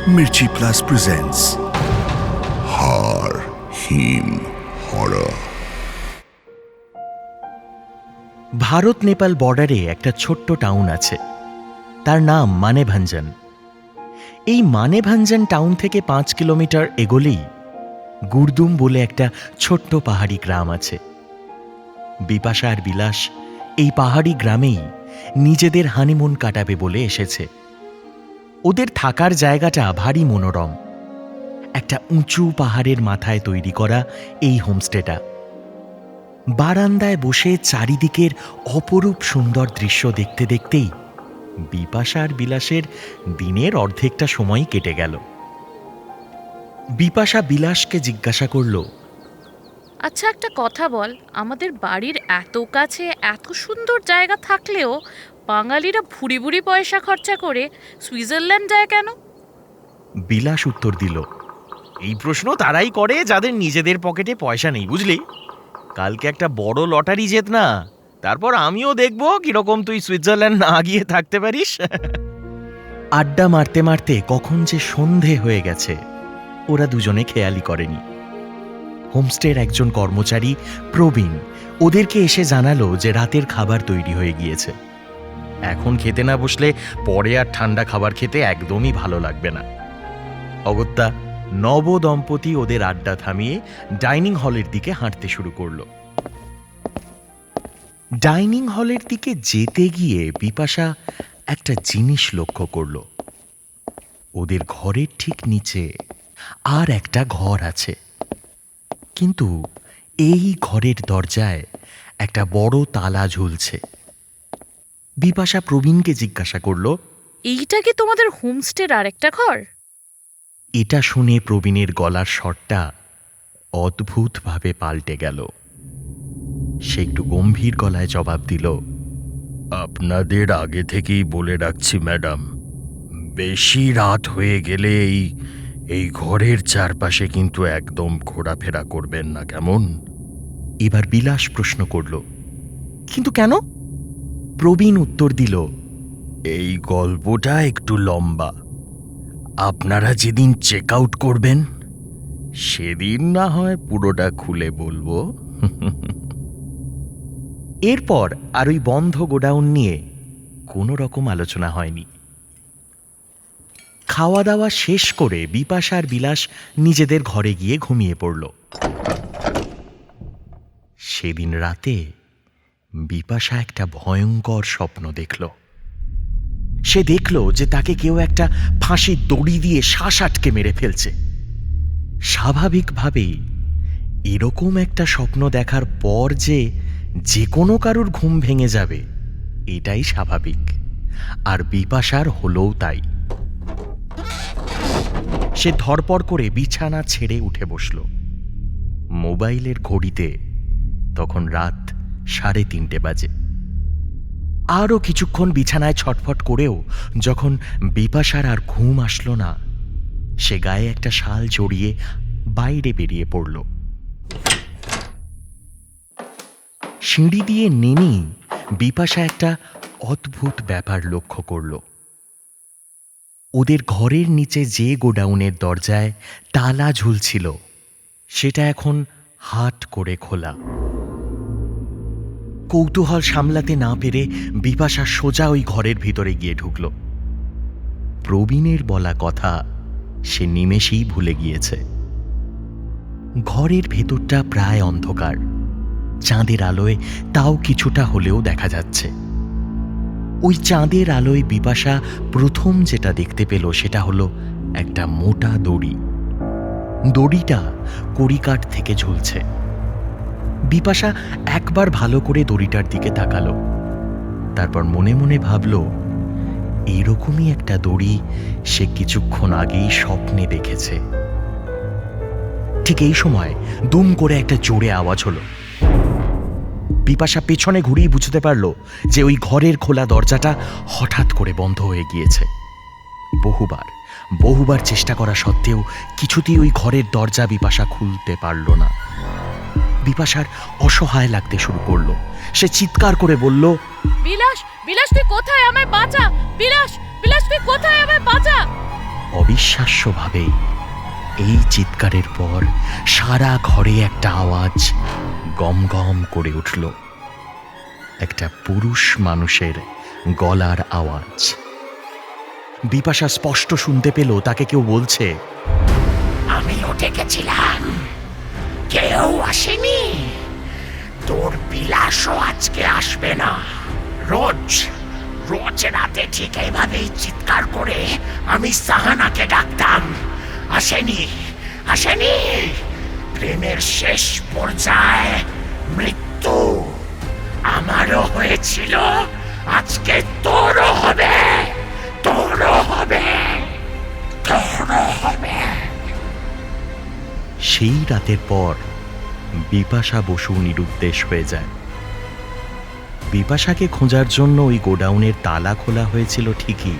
Mirchi Plus presents Har Him Horror. Bharat Nepal বর্ডারে একটা ছোট্ট টাউন আছে, তার নাম মানেভাঞ্জন। এই মানেভাঞ্জন টাউন থেকে 5 কিলোমিটার এগোলেই গুরদুম বলে একটা ছোট্ট পাহাড়ি গ্রাম আছে। বিপাশা আর বিলাস এই পাহাড়ি গ্রামেই নিজেদের হানিমুন কাটাবে বলে এসেছে। ওদের থাকার জায়গাটা ভারী মনোরম। একটা উঁচু পাহাড়ের মাথায় তৈরি করা এই হোমস্টেটা। বারান্দায় বসে চারিদিকের অপরূপ সুন্দর দৃশ্য দেখতে দেখতেই বিপাশা আর বিলাসের দিনের অর্ধেকটা সময় কেটে গেল। বিপাশা বিলাসকে জিজ্ঞাসা করল, আচ্ছা, একটা কথা বল, আমাদের বাড়ির এত কাছে এত সুন্দর জায়গা থাকলেও বাঙালিরা ভুরি ভুরি পয়সা খরচা করে সুইজারল্যান্ড যায় কেন? বিলাস উত্তর দিল, এই প্রশ্ন তারাই করে যাদের নিজেদের পকেটে পয়সা নেই, বুঝলি? কালকে একটা বড় লটারি জেত না, তারপর আমিও দেখব কিরকম তুই সুইজারল্যান্ড না গিয়ে থাকতে পারিস। আড্ডা মারতে মারতে কখন যে সন্ধে হয়ে গেছে ওরা দুজনে খেয়ালই করেনি। হোমস্টের একজন কর্মচারী প্রবীণ ওদেরকে এসে জানালো যে রাতের খাবার তৈরি হয়ে গিয়েছে। এখন খেতে না বসলে পরে আর ঠান্ডা খাবার খেতে একদমই ভালো লাগবে না। অগত্যা নব দম্পতি ওদের আড্ডা থামিয়ে ডাইনিং হলের দিকে হাঁটতে শুরু করলো। ডাইনিং হলের দিকে যেতে গিয়ে বিপাশা একটা জিনিস লক্ষ্য করল। ওদের ঘরের ঠিক নিচে আর একটা ঘর আছে, কিন্তু এই ঘরের দরজায় একটা বড় তালা ঝুলছে। বিপাশা প্রবীণকে জিজ্ঞাসা করল, এইটা কি তোমাদের হোমস্টের আরেকটা ঘর? এটা শুনে প্রবীণের গলার স্বরটা অদ্ভুতভাবে পাল্টে গেল। সে একটু গম্ভীর গলায় জবাব দিল, আপনাদের আগে থেকেই বলে রাখছি ম্যাডাম, বেশি রাত হয়ে গেলে এই ঘরের চারপাশে কিন্তু একদম ঘোরাফেরা করবেন না, কেমন? এবার বিলাস প্রশ্ন করল, কিন্তু কেন? প্রবীণ উত্তর দিল, এই গল্পটা একটু লম্বা। আপনারা যেদিন চেক আউট করবেন সেদিন না হয় পুরোটা খুলে বলবো। এরপর আর ওই বন্ধ গোডাউন নিয়ে কোনো রকম আলোচনা হয়নি। খাওয়া দাওয়া শেষ করে বিপাশা আর বিলাস নিজেদের ঘরে গিয়ে ঘুমিয়ে পড়ল। সেদিন রাতে বিপাশা একটা ভয়ঙ্কর স্বপ্ন দেখল। সে দেখল যে তাকে কেউ একটা ফাঁসির দড়ি দিয়ে শ্বাস আটকে মেরে ফেলছে। স্বাভাবিকভাবেই এরকম একটা স্বপ্ন দেখার পর যে কোনো কারুর ঘুম ভেঙে যাবে এটাই স্বাভাবিক, আর বিপাশার হলোও তাই। সে ধড়পড় করে বিছানা ছেড়ে উঠে বসল। মোবাইলের ঘড়িতে তখন রাত 3:30 বাজে। আরও কিছুক্ষণ বিছানায় ছটফট করেও যখন বিপাশার আর ঘুম আসলো না, সে গায়ে একটা শাল জড়িয়ে বাইরে বেরিয়ে পড়ল। সিঁড়ি দিয়ে নেমেই বিপাশা একটা অদ্ভুত ব্যাপার লক্ষ্য করল। ওদের ঘরের নিচে যে গোডাউনের দরজায় তালা ঝুলছিল সেটা এখন হাট করে খোলা। কৌতূহল সামলাতে না পেরে বিপাশা সোজা ওই ঘরের ভিতরে গিয়ে ঢুকল। প্রবীণের বলা কথা সে নিমেষেই ভুলে গিয়েছে। ঘরের ভেতরটা প্রায় অন্ধকার, চাঁদের আলোয় তাও কিছুটা হলেও দেখা যাচ্ছে। ওই চাঁদের আলোয় বিপাশা প্রথম যেটা দেখতে পেল সেটা হলো একটা মোটা দড়ি। দড়িটা কড়িকাঠ থেকে ঝুলছে। বিপাশা একবার ভালো করে দড়িটার দিকে তাকালো, তারপর মনে মনে ভাবল, এরকমই একটা দড়ি সে কিছুক্ষণ আগেই স্বপ্নে দেখেছে। ঠিক এই সময় দুম করে একটা জোরে আওয়াজ হলো। বিপাশা পেছনে ঘুরেই বুঝতে পারল যে ওই ঘরের খোলা দরজাটা হঠাৎ করে বন্ধ হয়ে গিয়েছে। বহুবার চেষ্টা করা সত্ত্বেও কিছুতেই ওই ঘরের দরজা বিপাশা খুলতে পারল না। বিপাশার অসহায় লাগতে শুরু করলো। সে চিৎকার করে বলল, বিলাস, বিলাস তুই কোথায়? আমায় বাঁচা! বিলাস, বিলাস তুই কোথায়? আমায় বাঁচা! অবিশ্বাস্যভাবে এই চিৎকারের পর সারা ঘরে একটা আওয়াজ গম গম করে উঠল, একটা পুরুষ মানুষের গলার আওয়াজ। বিপাশা স্পষ্ট শুনতে পেল তাকে কেউ বলছে, আমিও ডেকেছিলাম, কেউ আসেনি। তোর বিলাসও আজকে আসবে না। রোজ রোজ রাতে ঠিক এইভাবেই চিৎকার করে আমি সাহানাকে ডাকতাম, আসেনি আসেনি। প্রেমের শেষ পর্যায়ে মৃত্যু আমারও হয়েছিল, আজকে তোরও হবে, তোরও হবে, তোরও হবে। সেই রাতের পর বিপাশা বসু নিরুদ্দেশ হয়ে যায়। বিপাশাকে খোঁজার জন্য ওই গোডাউনের তালা খোলা হয়েছিল ঠিকই,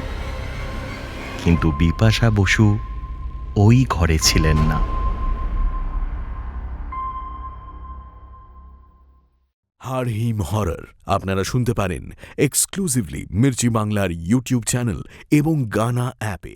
কিন্তু বিপাশা বসু ওই ঘরে ছিলেন না। হাড় হিম হরর আপনারা শুনতে পারেন এক্সক্লুসিভলি মির্চি বাংলার ইউটিউব চ্যানেল এবং গানা অ্যাপে।